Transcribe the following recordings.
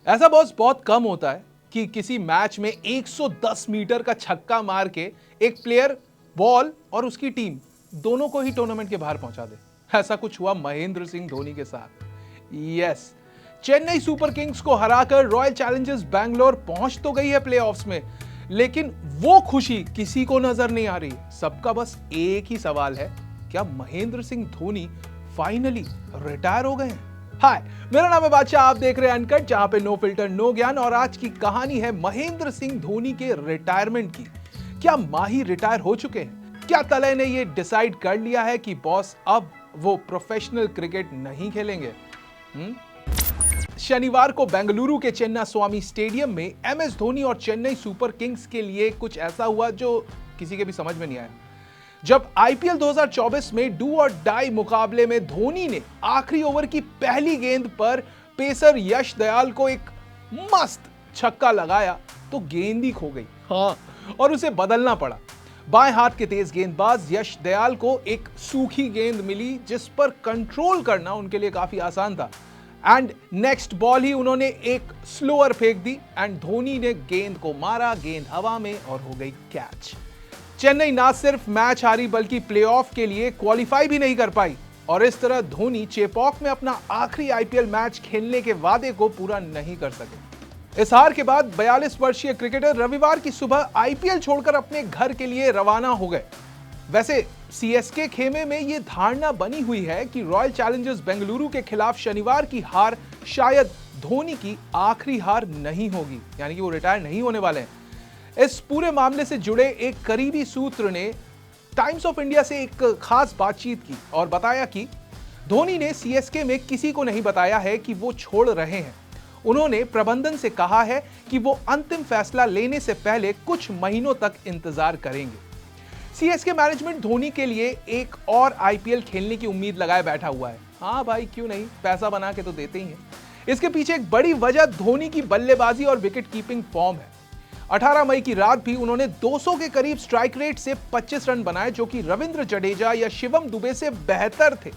ऐसा बॉस बहुत कम होता है कि किसी मैच में 110 मीटर का छक्का मार के एक प्लेयर, बॉल और उसकी टीम दोनों को ही टूर्नामेंट के बाहर पहुंचा दे। ऐसा कुछ हुआ महेंद्र सिंह धोनी के साथ। यस, चेन्नई सुपर किंग्स को हराकर रॉयल चैलेंजर्स बैंगलोर पहुंच तो गई है प्लेऑफ्स में, लेकिन वो खुशी किसी को नजर नहीं आ रही। सबका बस एक ही सवाल है, क्या महेंद्र सिंह धोनी फाइनली रिटायर हो गए हैं? हाय, मेरा नाम है बादशाह, आप देख रहे हैं अनकट, जहां पे नो फिल्टर नो ज्ञान। और आज की कहानी है महेंद्र सिंह धोनी के रिटायरमेंट की। क्या माही रिटायर हो चुके हैं? क्या तलय ने ये डिसाइड कर लिया है कि बॉस अब वो प्रोफेशनल क्रिकेट नहीं खेलेंगे? शनिवार को बेंगलुरु के चेन्ना स्वामी स्टेडियम में एमएस धोनी और चेन्नई सुपर किंग्स के लिए कुछ ऐसा हुआ जो किसी के भी समझ में नहीं आया। जब आईपीएल 2024 में डू और डाई मुकाबले में धोनी ने आखिरी ओवर की पहली गेंद पर पेसर यश दयाल को एक मस्त छक्का लगाया तो गेंद ही खो गई। हाँ, और उसे बदलना पड़ा। बाएं हाथ के तेज गेंदबाज यश दयाल को एक सूखी गेंद मिली जिस पर कंट्रोल करना उनके लिए काफी आसान था। एंड नेक्स्ट बॉल ही उन्होंने एक स्लोअर फेंक दी एंड धोनी ने गेंद को मारा, गेंद हवा में और हो गई कैच। चेन्नई ना सिर्फ मैच हारी बल्कि प्लेऑफ के लिए क्वालिफाई भी नहीं कर पाई और इस तरह धोनी चेपॉक में अपना आखिरी आईपीएल मैच खेलने के वादे को पूरा नहीं कर सके। इस हार के बाद 42 वर्षीय क्रिकेटर रविवार की सुबह आईपीएल छोड़कर अपने घर के लिए रवाना हो गए। वैसे सीएसके खेमे में यह धारणा बनी हुई है कि रॉयल चैलेंजर्स बेंगलुरु के खिलाफ शनिवार की हार शायद धोनी की आखिरी हार नहीं होगी, यानी कि वो रिटायर नहीं होने वाले हैं। इस पूरे मामले से जुड़े एक करीबी सूत्र ने टाइम्स ऑफ इंडिया से एक खास बातचीत की और बताया कि धोनी ने सीएसके में किसी को नहीं बताया है कि वो छोड़ रहे हैं। उन्होंने प्रबंधन से कहा है कि वो अंतिम फैसला लेने से पहले कुछ महीनों तक इंतजार करेंगे। सीएसके मैनेजमेंट धोनी के लिए एक और आईपीएल खेलने की उम्मीद लगाए बैठा हुआ है। हाँ भाई, क्यों नहीं, पैसा बना के तो देते ही हैं। इसके पीछे एक बड़ी वजह धोनी की बल्लेबाजी और विकेट कीपिंग फॉर्म है। 18 मई की रात भी उन्होंने 200 के करीब स्ट्राइक रेट से 25 रन बनाए, जो कि रविंद्र जडेजा या शिवम दुबे से बेहतर थे।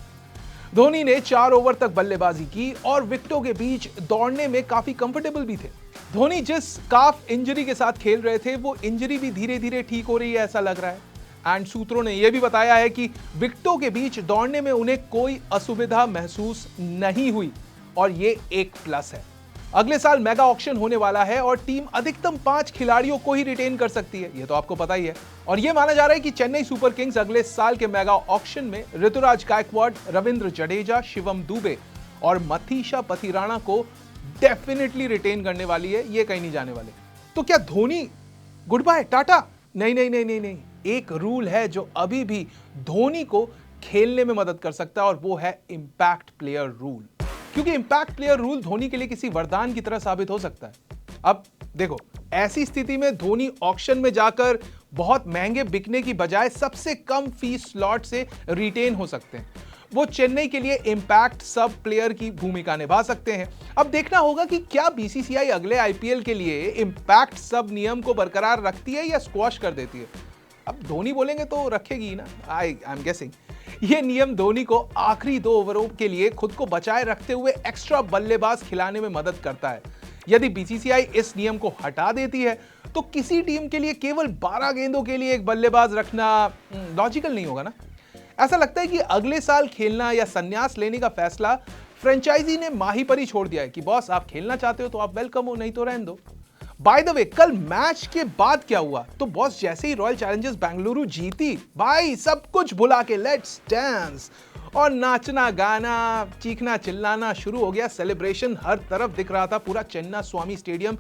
धोनी ने 4 ओवर तक बल्लेबाजी की और विकेटों के बीच दौड़ने में काफी कंफर्टेबल भी थे। धोनी जिस काफ इंजरी के साथ खेल रहे थे वो इंजरी भी धीरे धीरे ठीक हो रही है ऐसा लग रहा है। एंड सूत्रों ने यह भी बताया है कि विकेटों के बीच दौड़ने में उन्हें कोई असुविधा महसूस नहीं हुई और ये एक प्लस है। अगले साल मेगा ऑक्शन होने वाला है और टीम अधिकतम 5 खिलाड़ियों को ही रिटेन कर सकती है, ये तो आपको पता ही है। और यह माना जा रहा है कि चेन्नई सुपर किंग्स अगले साल के मेगा ऑक्शन में ऋतुराज गायकवाड, रविंद्र जडेजा, शिवम दुबे और मथीशा पथिराणा को डेफिनेटली रिटेन करने वाली है, ये कहीं नहीं जाने वाले। तो क्या धोनी गुड बाय, टाटा? नहीं नहीं नहीं नहीं नहीं, एक रूल है जो अभी भी धोनी को खेलने में मदद कर सकता है और वो है इंपैक्ट प्लेयर रूल। क्योंकि इंपैक्ट प्लेयर रूल धोनी के लिए किसी वरदान की तरह साबित हो सकता है। अब देखो, ऐसी स्थिति में धोनी ऑक्शन में जाकर बहुत महंगे बिकने की बजाय सबसे कम फीस स्लॉट से रिटेन हो सकते हैं। वो चेन्नई के लिए इंपैक्ट सब प्लेयर की भूमिका निभा सकते हैं। अब देखना होगा कि क्या बीसीसीआई अगले आईपीएल के लिए इंपैक्ट सब नियम को बरकरार रखती है या स्क्वॉश कर देती है। अब धोनी बोलेंगे तो रखेगी ना, आई एम गेसिंग। यह नियम धोनी को आखिरी 2 ओवरों के लिए खुद को बचाए रखते हुए एक्स्ट्रा बल्लेबाज खिलाने में मदद करता है। यदि बीसीसीआई इस नियम को हटा देती है तो किसी टीम के लिए केवल 12 गेंदों के लिए एक बल्लेबाज रखना लॉजिकल नहीं होगा ना। ऐसा लगता है कि अगले साल खेलना या संन्यास लेने का फैसला फ्रेंचाइजी ने माही पर ही छोड़ दिया है कि बॉस आप खेलना चाहते हो तो आप वेलकम हो, नहीं तो रहने दो। बाय द वे, कल मैच के बाद क्या हुआ, तो बॉस जैसे ही रॉयल चैलेंजर्स बेंगलुरु जीती, भाई सब कुछ भुला के लेट्स डांस और नाचना गाना चीखना चिल्लाना शुरू हो गया। सेलिब्रेशन हर तरफ दिख रहा था, पूरा चेन्नई स्वामी स्टेडियम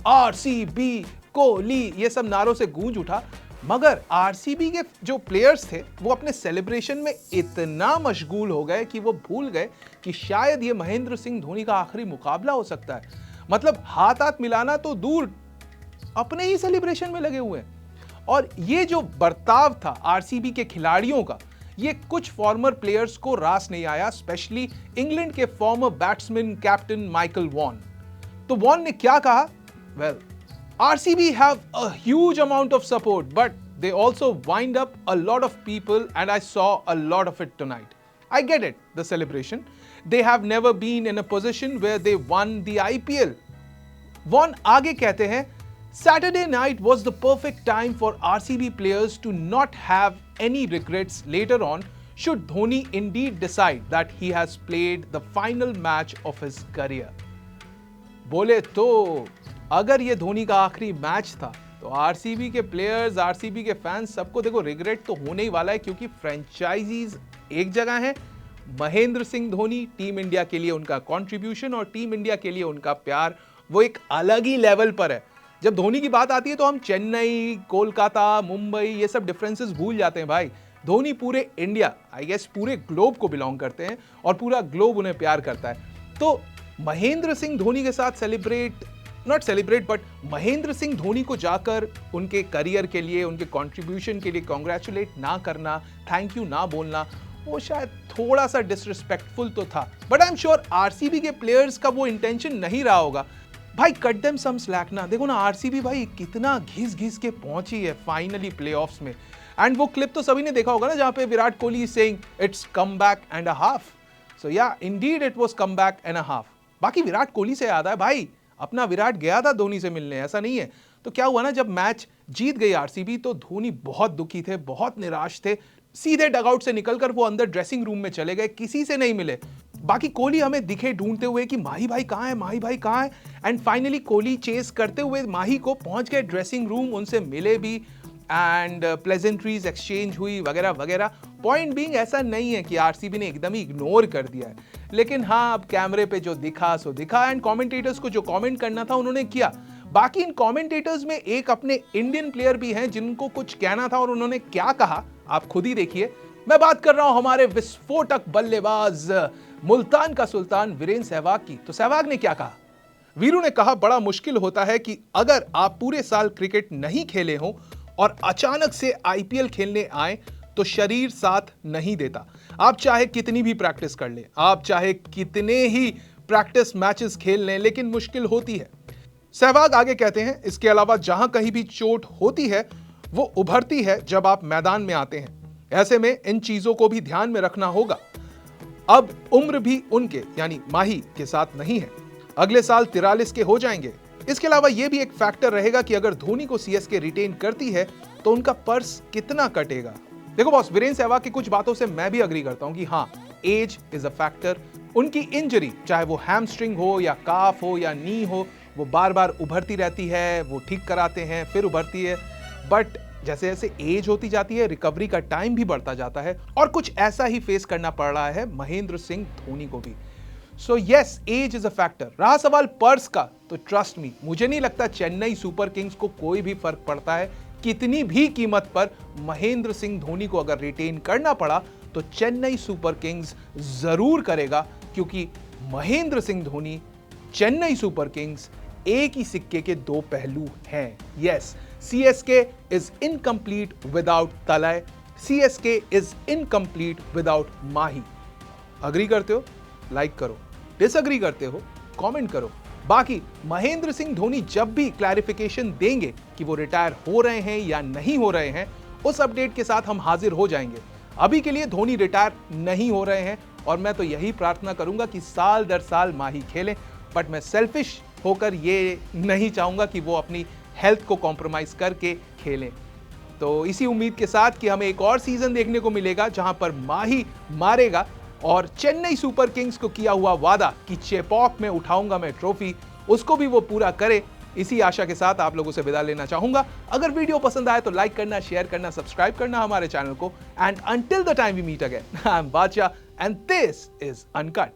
आरसीबी कोहली ये सब नारों से गूंज उठा। मगर आरसीबी के जो प्लेयर्स थे वो अपने सेलिब्रेशन में इतना मशगूल हो गए कि वो भूल गए कि शायद ये महेंद्र सिंह धोनी का आखिरी मुकाबला हो सकता है। मतलब हाथ हाथ मिलाना तो दूर, अपने ही सेलिब्रेशन में लगे हुए हैं। और ये जो बर्ताव था आरसीबी के खिलाड़ियों का, ये कुछ फॉर्मर प्लेयर्स को रास नहीं आया, स्पेशली इंग्लैंड के farmer batsman captain Michael Vaughan. तो वॉन ने क्या कहा? Well, RCB have a huge amount of support, but they also wind up a lot of people and I saw a lot of it tonight. I get it, the celebration. They have never been in a position where they won the IPL. Vaughan आगे कहते हैं, Saturday night was the perfect time for RCB players to not have any regrets later on should Dhoni indeed decide that he has played the final match of his career. बोले तो अगर ये धोनी का आखिरी match था तो RCB के players, RCB के फैंस, सबको देखो रिग्रेट तो होने ही वाला है, क्योंकि फ्रेंचाइजीज एक जगह है, महेंद्र सिंह धोनी, टीम इंडिया के लिए उनका कंट्रीब्यूशन और टीम इंडिया के लिए उनका प्यार वो एक अलग ही लेवल पर है। जब धोनी की बात आती है तो हम चेन्नई, कोलकाता, मुंबई ये सब डिफरेंसेस भूल जाते हैं भाई। धोनी पूरे इंडिया, आई गेस पूरे ग्लोब को बिलोंग करते हैं और पूरा ग्लोब उन्हें प्यार करता है। तो महेंद्र सिंह धोनी के साथ महेंद्र सिंह धोनी को जाकर उनके करियर के लिए, उनके कंट्रीब्यूशन के लिए कांग्रेचुलेट ना करना, थैंक यू ना बोलना, वो शायद थोड़ा सा डिसरिस्पेक्टफुल तो था। But I am sure RCB के प्लेयर्स का वो इंटेंशन नहीं रहा होगा। भाई कट देम सम स्लैक ना। देखो ना आरसीबी भाई कितना घिस के पहुंची है फाइनली प्लेऑफ्स में। एंड वो क्लिप तो सभी ने देखा होगा ना, जहां पे Virat Kohli saying it's come back and a half. So yeah indeed it was come back and a half. बाकी विराट कोहली से याद है भाई, अपना विराट गया था धोनी से मिलने, ऐसा नहीं है। तो क्या हुआ ना, जब मैच जीत गई आरसीबी तो धोनी बहुत दुखी थे, बहुत निराश थे। सीधे डगआउट से निकलकर वो अंदर ड्रेसिंग रूम में चले गए, किसी से नहीं मिले। बाकी कोहली हमें दिखे ढूंढते हुए कि माही भाई कहाँ है, माही भाई कहाँ है। एंड फाइनली कोहली चेस करते हुए माही को पहुंच गए ड्रेसिंग रूम, उनसे मिले भी एंड प्लेजेंट्रीज एक्सचेंज हुई वगैरह वगैरह। पॉइंट बीइंग ऐसा नहीं है कि आरसीबी ने एकदम ही इग्नोर कर दिया है, लेकिन हाँ अब कैमरे पे जो दिखा सो दिखा। एंड कमेंटेटर्स को जो कमेंट करना था उन्होंने किया। बाकी इन कमेंटेटर्स में एक अपने इंडियन प्लेयर भी हैं जिनको कुछ कहना था, और उन्होंने क्या कहा आप खुद ही देखिए। मैं बात कर रहा हूं हमारे विस्फोटक बल्लेबाज, मुल्तान का सुल्तान वीरेंद्र सहवाग की। तो सहवाग ने क्या कहा? वीरू ने कहा, बड़ा मुश्किल होता है कि अगर आप पूरे साल क्रिकेट नहीं खेले हो और अचानक से आईपीएल खेलने आए तो शरीर साथ नहीं देता। आप चाहे कितनी भी प्रैक्टिस कर लें, आप चाहे कितने ही प्रैक्टिस मैचेस खेल लें, लेकिन मुश्किल होती है। सहवाग आगे कहते हैं, इसके अलावा जहां कहीं भी चोट होती है वो उभरती है जब आप मैदान में आते हैं। ऐसे में इन चीजों को भी ध्यान में रखना होगा। अब उम्र भी उनके यानी माही के साथ नहीं है, अगले साल 43 के हो जाएंगे। इसके अलावा यह भी एक फैक्टर रहेगा कि अगर धोनी को सीएसके रिटेन करती है तो उनका पर्स कितना कटेगा। देखो बॉस, वीरेंद्र सहवाग की कुछ बातों से मैं भी अग्री करता हूं कि हाँ, एज इज अ फैक्टर। उनकी इंजरी, चाहे वो हैमस्ट्रिंग हो या काफ हो या नी हो, वो बार बार उभरती रहती है, वो ठीक कराते हैं फिर उभरती है। बट जैसे जैसे एज होती जाती है रिकवरी का टाइम भी बढ़ता जाता है, और कुछ ऐसा ही फेस करना पड़ रहा है महेंद्र सिंह धोनी को भी। So yes, age is a factor. रहा सवाल पर्स का, तो ट्रस्ट मी, मुझे नहीं लगता चेन्नई सुपर किंग्स को कोई भी फर्क पड़ता है। कितनी भी कीमत पर महेंद्र सिंह धोनी को अगर रिटेन करना पड़ा तो चेन्नई सुपर किंग्स जरूर करेगा, क्योंकि महेंद्र सिंह धोनी, चेन्नई सुपर किंग्स एक ही सिक्के के दो पहलू हैं। Yes, CSK is incomplete without Thala, CSK is incomplete without Mahi. Agree करते हो? लाइक करो। डिसअग्री करते हो? कमेंट करो। बाकी महेंद्र सिंह धोनी जब भी क्लैरिफिकेशन देंगे कि वो रिटायर हो रहे हैं या नहीं हो रहे हैं, उस अपडेट के साथ हम हाजिर हो जाएंगे। अभी के लिए धोनी रिटायर नहीं हो रहे हैं, और मैं तो यही प्रार्थना करूंगा कि साल दर साल माही खेलें। बट मैं सेल्फिश होकर ये नहीं चाहूंगा कि वो अपनी हेल्थ को कॉम्प्रोमाइज करके खेलें। तो इसी उम्मीद के साथ कि हमें एक और सीजन देखने को मिलेगा जहां पर माही मारेगा, और चेन्नई सुपर किंग्स को किया हुआ वादा कि चेपॉक में उठाऊंगा मैं ट्रॉफी, उसको भी वो पूरा करे। इसी आशा के साथ आप लोगों से विदा लेना चाहूंगा। अगर वीडियो पसंद आए तो लाइक करना, शेयर करना, सब्सक्राइब करना हमारे चैनल को। And until the time we meet again, I am Badshah and this is uncut.